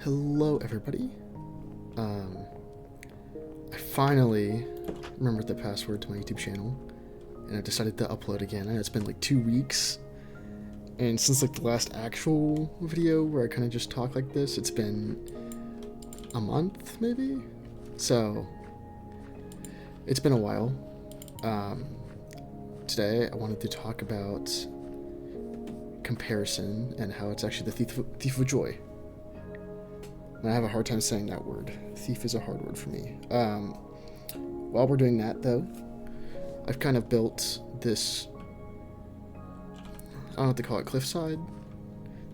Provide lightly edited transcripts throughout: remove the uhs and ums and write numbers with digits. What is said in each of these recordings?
Hello, everybody. I finally remembered the password to my YouTube channel, and I decided to upload again. And it's been like 2 weeks, and since like the last actual video where I kind of just talk like this, it's been a month maybe. So it's been a while. Today I wanted to talk about comparison and how it's actually the thief of joy. And I have a hard time saying that word. Thief is a hard word for me. While we're doing that, though, I've kind of built this, I don't know what to call it, cliffside.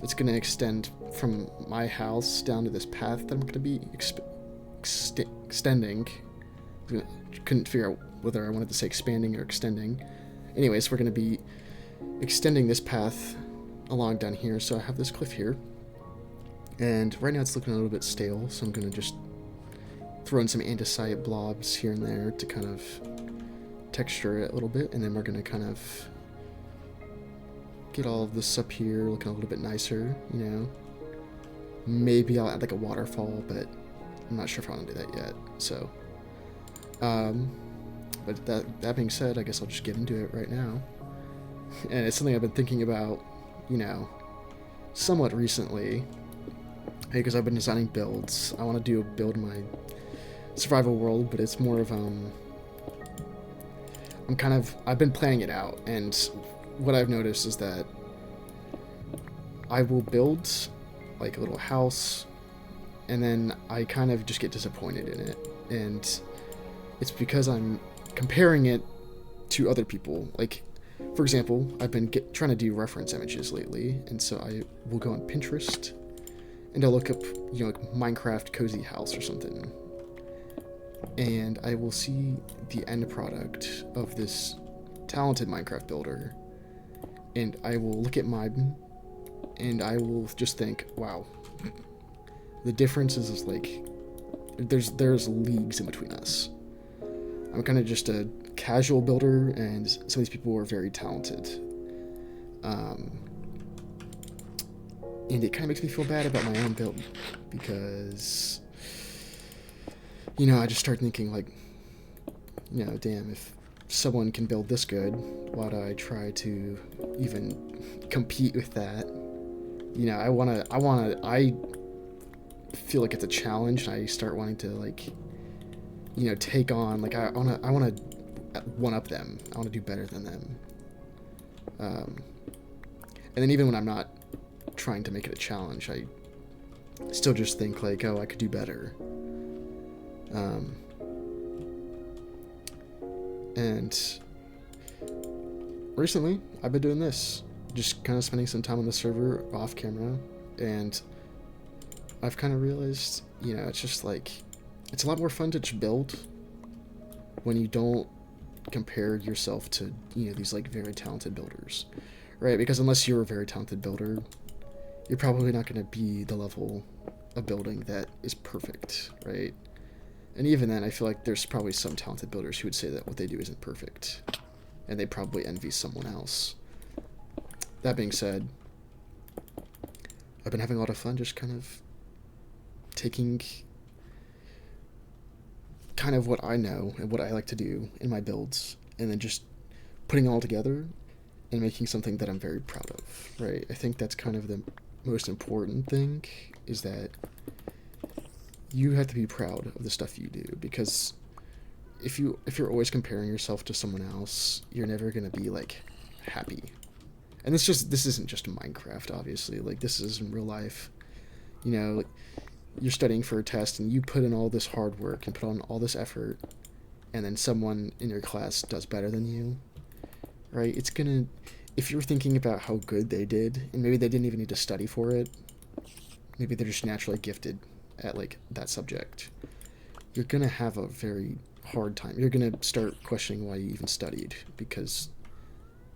It's going to extend from my house down to this path that I'm going to be extending. Couldn't figure out whether I wanted to say expanding or extending. Anyways, we're going to be extending this path along down here. So I have this cliff here. And right now it's looking a little bit stale, so I'm going to just throw in some andesite blobs here and there to kind of texture it a little bit, and then we're going to kind of get all of this up here looking a little bit nicer, you know. Maybe I'll add like a waterfall, but I'm not sure if I want to do that yet, so. But that being said, I guess I'll just get into it right now. And it's something I've been thinking about, you know, somewhat recently. Because I've been designing builds. I want to do a build in my survival world, but it's more of I've been planning it out, and what I've noticed is that I will build like a little house, and then I kind of just get disappointed in it, and it's because I'm comparing it to other people. Like, for example, I've been trying to do reference images lately, and so I will go on Pinterest and I'll look up, you know, like Minecraft cozy house or something, and I will see the end product of this talented Minecraft builder, and I will look at mine, and I will just think, wow, the difference is like, there's leagues in between us. I'm kind of just a casual builder, and some of these people are very talented. And it kind of makes me feel bad about my own build, because, you know, I just start thinking, like, you know, damn, if someone can build this good, why do I try to even compete with that? You know, I feel like it's a challenge, and I start wanting to, like, you know, take on, like, I want to one-up them. I want to do better than them. And then even when I'm not trying to make it a challenge, I still just think like, oh, I could do better. And recently I've been doing this, just kind of spending some time on the server off camera, and I've kind of realized, you know, it's just like, it's a lot more fun to just build when you don't compare yourself to, you know, these like very talented builders, right? Because unless you're a very talented builder, you're probably not going to be the level of building that is perfect, right? And even then, I feel like there's probably some talented builders who would say that what they do isn't perfect, and they probably envy someone else. That being said, I've been having a lot of fun just kind of taking kind of what I know and what I like to do in my builds, and then just putting it all together and making something that I'm very proud of, right? I think that's kind of the most important thing, is that you have to be proud of the stuff you do, because if you're always comparing yourself to someone else, you're never going to be like happy. And this isn't just Minecraft, obviously. Like, this is in real life. You know, like, you're studying for a test and you put in all this hard work and put on all this effort, and then someone in your class does better than you, right? It's gonna, if you're thinking about how good they did, and maybe they didn't even need to study for it, maybe they're just naturally gifted at like that subject, you're gonna have a very hard time. You're gonna start questioning why you even studied, because,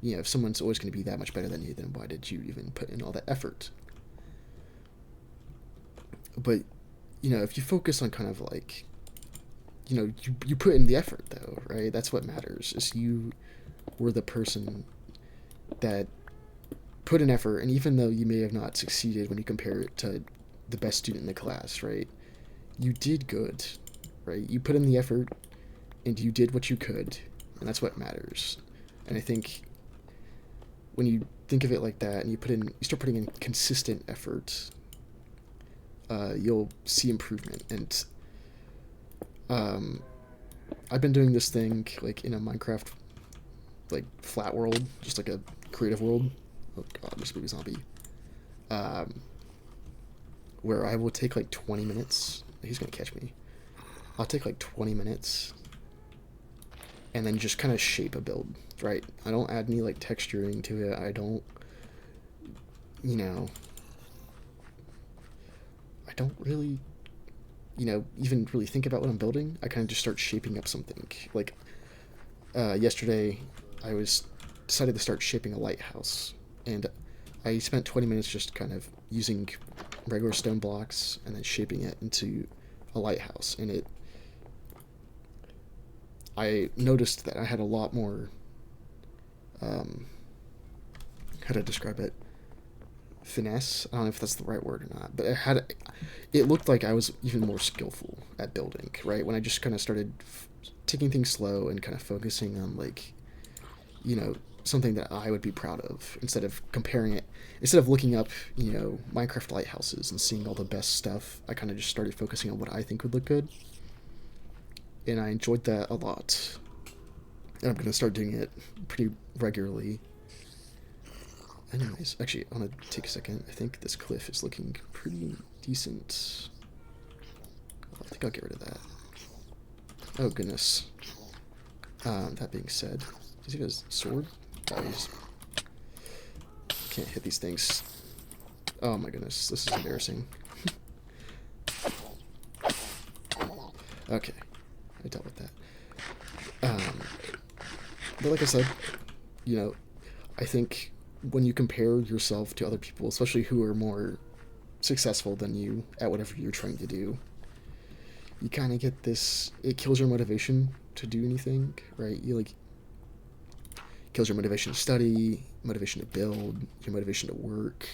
you know, if someone's always gonna be that much better than you, then why did you even put in all that effort? But, you know, if you focus on kind of like, you know, you put in the effort, though, right? That's what matters, is you were the person that put in effort, and even though you may have not succeeded when you compare it to the best student in the class, right? You did good, right? You put in the effort and you did what you could, and that's what matters. And I think when you think of it like that and you start putting in consistent effort, you'll see improvement. And I've been doing this thing like in a Minecraft like flat world, just like a creative world. Oh god, there's a baby zombie. Um, where I will take like 20 minutes. He's gonna catch me. I'll take like 20 minutes and then just kind of shape a build, right? I don't add any like texturing to it. I don't, you know, I don't really, even really think about what I'm building. I kind of just start shaping up something. Like yesterday, I was decided to start shaping a lighthouse, and I spent 20 minutes just kind of using regular stone blocks and then shaping it into a lighthouse. And I noticed that I had a lot more, how to describe it, finesse. I don't know if that's the right word or not, but it looked like I was even more skillful at building, right? When I just kind of started taking things slow and kind of focusing on like, something that I would be proud of instead of looking up, Minecraft lighthouses and seeing all the best stuff. I kind of just started focusing on what I think would look good. And I enjoyed that a lot. And I'm going to start doing it pretty regularly. Anyways, actually, I want to take a second. I think this cliff is looking pretty decent. I think I'll get rid of that. Oh, goodness. That being said, does he have a sword? Oh, he's... Can't hit these things. Oh my goodness, this is embarrassing. Okay, I dealt with that. But like I said, I think when you compare yourself to other people, especially who are more successful than you at whatever you're trying to do, you kind of get this, it kills your motivation to do anything, right? Kills your motivation to study, motivation to build, your motivation to work,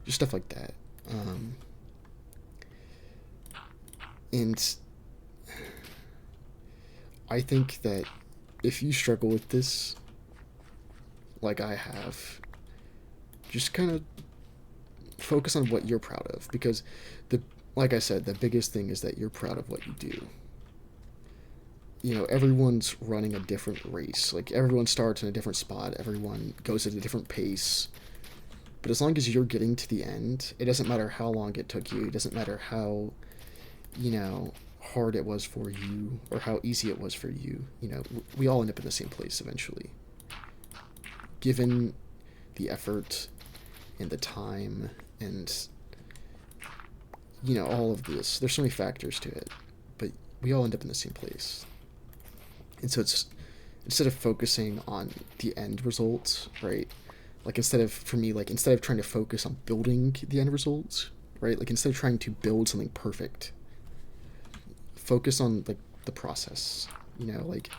just stuff like that. And I think that if you struggle with this, like I have, just kind of focus on what you're proud of, because like I said, the biggest thing is that you're proud of what you do. Everyone's running a different race. Like, everyone starts in a different spot, everyone goes at a different pace. But as long as you're getting to the end, it doesn't matter how long it took you, it doesn't matter how, hard it was for you or how easy it was for you. We all end up in the same place eventually. Given the effort and the time and, all of this, there's so many factors to it, but we all end up in the same place. And so it's, instead of focusing on the end results, right? Like, instead of trying to focus on building the end results, right? Like, instead of trying to build something perfect, focus on, like, the process, like,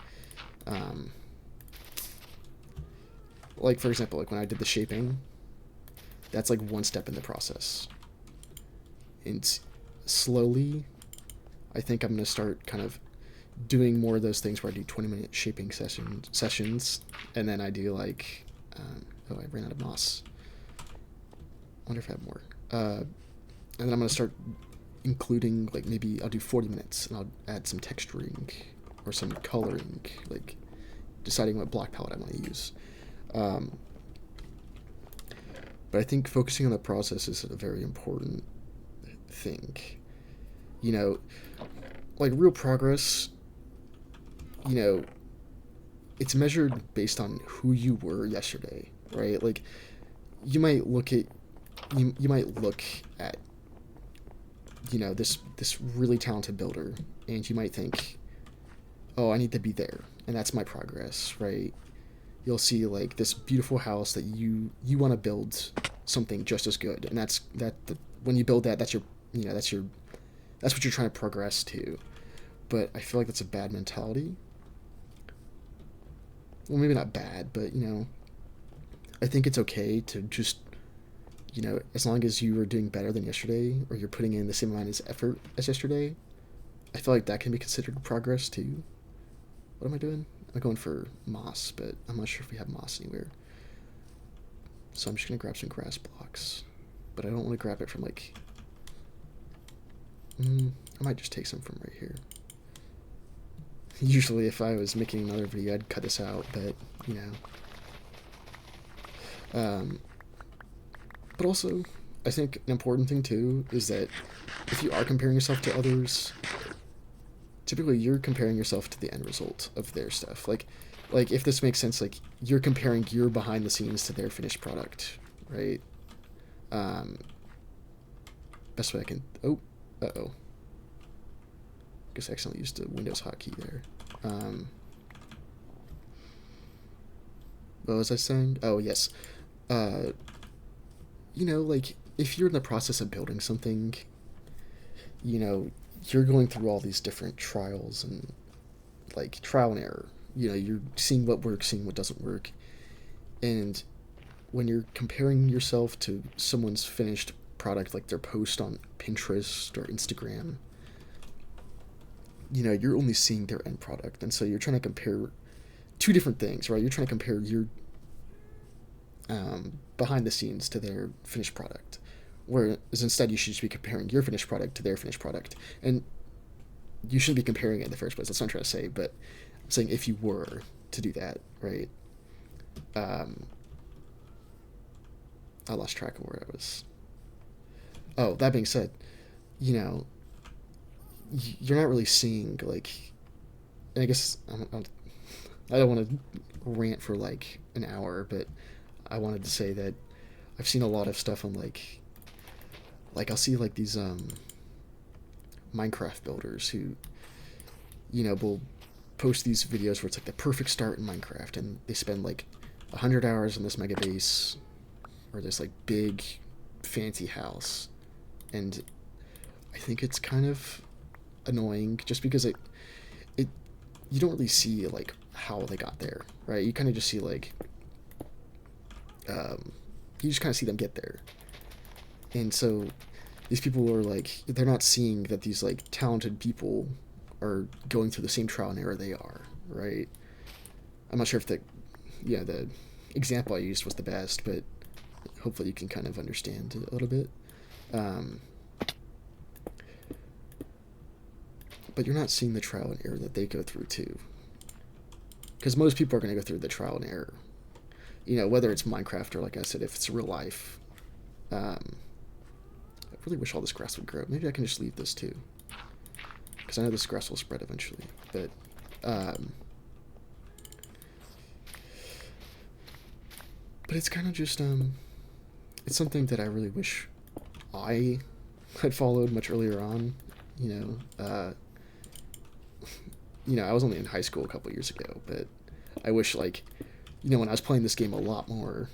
for example, like, when I did the shaping, that's, like, one step in the process. And slowly, I think I'm going to start kind of doing more of those things where I do 20-minute shaping sessions, and then I do, like, oh, I ran out of moss. I wonder if I have more. And then I'm going to start including, like, maybe I'll do 40 minutes, and I'll add some texturing or some coloring, like, deciding what block palette I want to use. But I think focusing on the process is a very important thing. Like, real progress, it's measured based on who you were yesterday, right? Like, you might look at this really talented builder, and you might think, oh, I need to be there, and that's my progress, right? You'll see, like, this beautiful house that you want to build something just as good, and when you build that, that's what you're trying to progress to. But I feel like that's a bad mentality. Well, maybe not bad, but I think it's okay to just you know, as long as you are doing better than yesterday, or you're putting in the same amount of effort as yesterday, I feel like that can be considered progress too. What am I doing? I'm going for moss, but I'm not sure if we have moss anywhere. So I'm just gonna grab some grass blocks, but I don't want to grab it from like. I might just take some from right here. Usually, if I was making another video, I'd cut this out, but you know. But also, I think an important thing too is that if you are comparing yourself to others, typically you're comparing yourself to the end result of their stuff. Like if this makes sense, like you're comparing your behind the scenes to their finished product, right? Best way I can. Oh, guess I accidentally used the Windows hotkey there. What was I saying? Oh yes. You know, like if you're in the process of building something, you know, you're going through all these different trials and like trial and error. You know, you're seeing what works, seeing what doesn't work. And when you're comparing yourself to someone's finished product, like their post on Pinterest or Instagram, you know, you're only seeing their end product. And so you're trying to compare two different things, right? You're trying to compare your behind the scenes to their finished product. Whereas instead you should just be comparing your finished product to their finished product. And you shouldn't be comparing it in the first place. That's what I'm trying to say. But I'm saying if you were to do that, right? I lost track of where I was. Oh, that being said, you know, you're not really seeing, like, I guess, I don't want to rant for, like, an hour, but I wanted to say that I've seen a lot of stuff on, like I'll see, like, these, Minecraft builders who, you know, will post these videos where it's, like, the perfect start in Minecraft, and they spend, like, 100 hours on this mega base, or this, like, big, fancy house, and I think it's kind of annoying just because it you don't really see like how they got there, right? You kind of just see like you just kind of see them get there, and so these people are like, they're not seeing that these like talented people are going through the same trial and error they are, right? I'm not sure if the example I used was the best, but hopefully you can kind of understand it a little bit. But you're not seeing the trial and error that they go through too. Because most people are going to go through the trial and error. You know, whether it's Minecraft or, like I said, if it's real life. I really wish all this grass would grow. Maybe I can just leave this too. Because I know this grass will spread eventually. But it's kind of just, it's something that I really wish I had followed much earlier on. You know, I was only in high school a couple years ago, but I wish, like, you know, when I was playing this game a lot more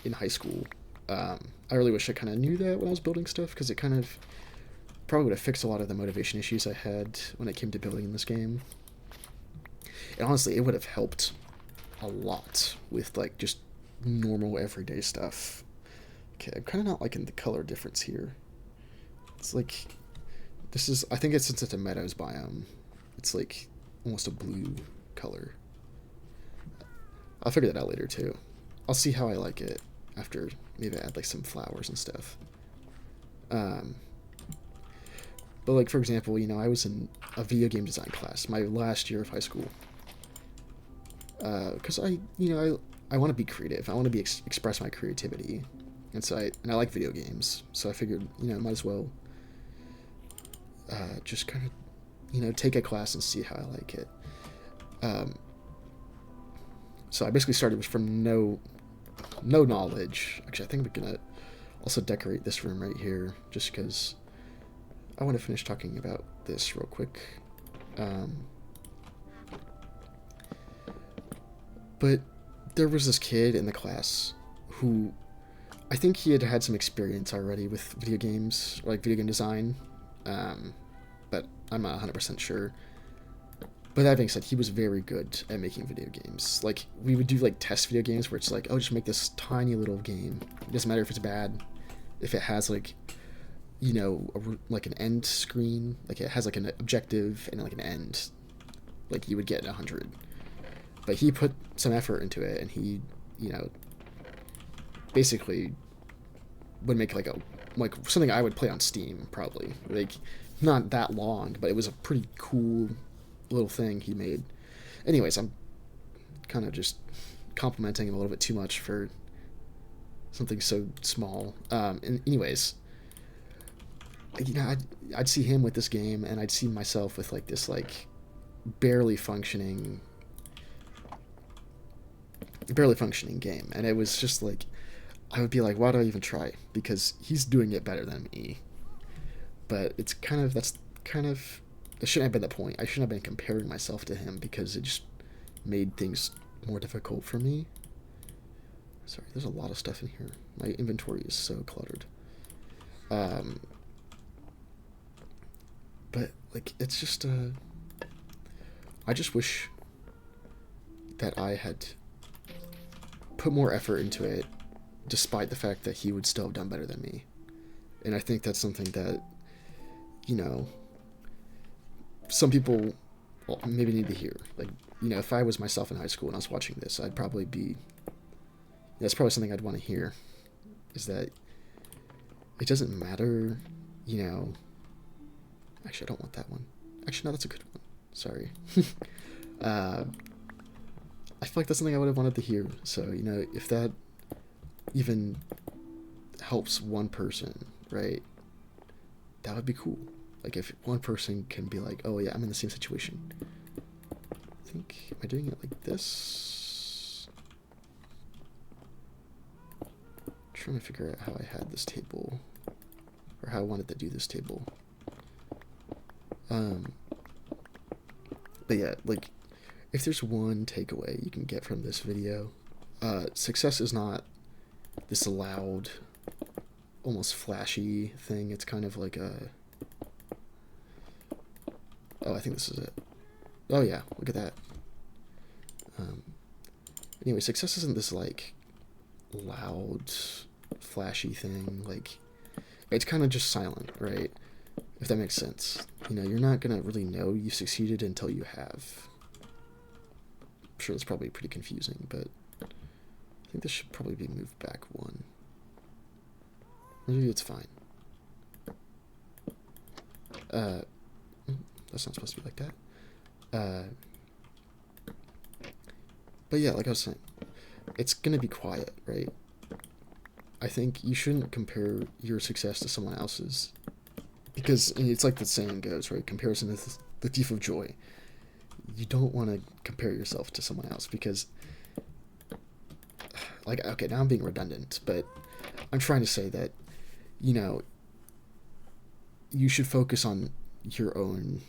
in high school, I really wish I kind of knew that when I was building stuff, because it kind of probably would have fixed a lot of the motivation issues I had when it came to building in this game. And honestly, it would have helped a lot with, like, just normal everyday stuff. Okay, I'm kind of not liking the color difference here. It's like, this is, I think it's since it's a meadows biome, it's like almost a blue color. I'll figure that out later too. I'll see how I like it after maybe add like some flowers and stuff. But like, for example, you know, I was in a video game design class my last year of high school. Because I want to be creative. I want to be express my creativity, and so I like video games. So I figured, you know, I might as well just kind of, you know, take a class and see how I like it. So I basically started from no knowledge. Actually, I think I'm gonna also decorate this room right here, just because I want to finish talking about this real quick. But there was this kid in the class who, I think he had had some experience already with video games, or like video game design, but I'm not 100% sure. But that being said, he was very good at making video games. Like, we would do like test video games where it's like, oh, just make this tiny little game. It doesn't matter if it's bad. if it has like, like an end screen, like it has like an objective and like an end, like you would get 100. But he put some effort into it, and he, basically would make like something I would play on Steam probably. Like not that long, but it was a pretty cool little thing he made. Anyways, I'm kind of just complimenting him a little bit too much for something so small. And anyways, I'd see him with this game, and I'd see myself with like this like barely functioning game, and it was just like I would be like, why do I even try? Because he's doing it better than me. But it shouldn't have been the point. I shouldn't have been comparing myself to him, because it just made things more difficult for me. Sorry, there's a lot of stuff in here. My inventory is so cluttered. But like, it's just I just wish that I had put more effort into it, despite the fact that he would still have done better than me. And I think that's something that, some people maybe need to hear. Like, if I was myself in high school and I was watching this, I'd probably be... That's probably something I'd want to hear, is that it doesn't matter, Actually, I don't want that one. Actually, no, that's a good one. Sorry. I feel like that's something I would have wanted to hear. So, if that even helps one person, right, that would be cool. Like, if one person can be like, oh yeah, I'm in the same situation. I think, am I doing it like this? I'm trying to figure out how I had this table, or how I wanted to do this table. But yeah, like, if there's one takeaway you can get from this video, success is not this loud, almost flashy thing. It's kind of like a... Oh, I think this is it. Oh yeah, look at that. Anyway, success isn't this like loud, flashy thing. Like, it's kind of just silent, right? If that makes sense. You're not gonna really know you succeeded until you have. I'm sure it's probably pretty confusing, but I think this should probably be moved back one. Maybe it's fine. That's not supposed to be like that. But yeah, like I was saying, it's gonna be quiet, right? I think you shouldn't compare your success to someone else's, because it's like the saying goes, right? Comparison is the thief of joy. You don't want to compare yourself to someone else, because, like, okay, now I'm being redundant, but I'm trying to say that, you should focus on your own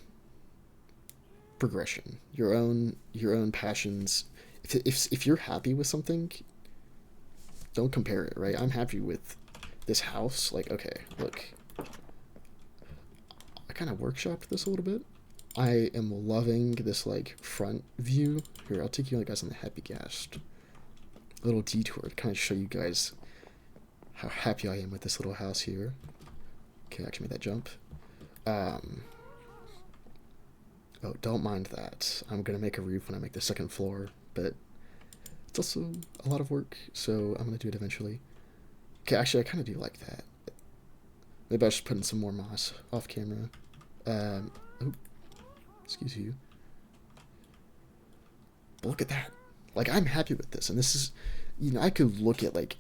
progression, your own passions. If you're happy with something, don't compare it, right? I'm happy with this house. Like, okay, look, I kind of workshopped this a little bit. I am loving this like front view. Here, I'll take you guys on the Happycast little detour to kind of show you guys how happy I am with this little house here. Okay, I actually made that jump. Oh, don't mind that. I'm gonna make a roof when I make the second floor, but it's also a lot of work, so I'm gonna do it eventually. Okay, actually, I kind of do like that. Maybe I should put in some more moss off camera. Oh, excuse you. But look at that. Like, I'm happy with this, and this is, I could look at like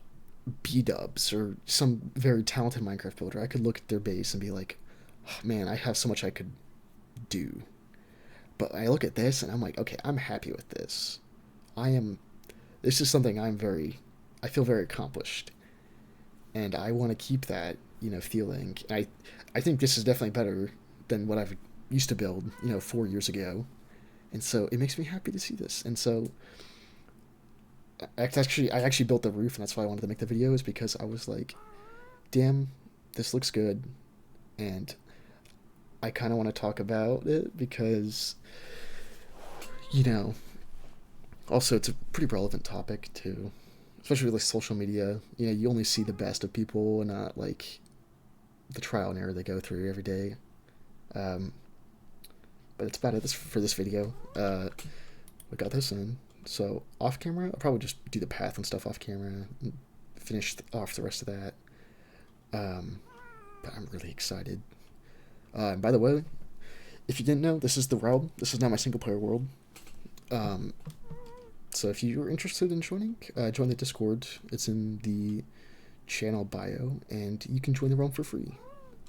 B-dubs or some very talented Minecraft builder. I could look at their base and be like, oh, man, I have so much I could do. But I look at this and I'm like, okay, I'm happy with this. This is something I feel very accomplished. And I want to keep that, feeling. I think this is definitely better than what I've used to build, 4 years ago. And so it makes me happy to see this. And so I actually built the roof, and that's why I wanted to make the video, is because I was like, damn, this looks good. And I kind of want to talk about it because, also it's a pretty relevant topic too. especially with like social media. You know, you only see the best of people and not like the trial and error they go through every day. Um, but that's about it for this video. We got this in. So off camera, I'll probably just do the path and stuff off camera, and finish off the rest of that. But I'm really excited. By the way, if you didn't know, this is the realm. This is not my single player world. So if you're interested in joining, join the Discord. It's in the channel bio, and you can join the realm for free,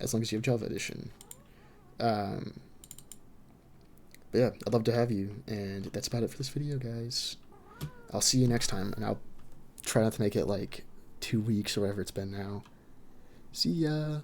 as long as you have Java Edition. But yeah, I'd love to have you, and that's about it for this video, guys. I'll see you next time, and I'll try not to make it like 2 weeks or whatever it's been now. See ya!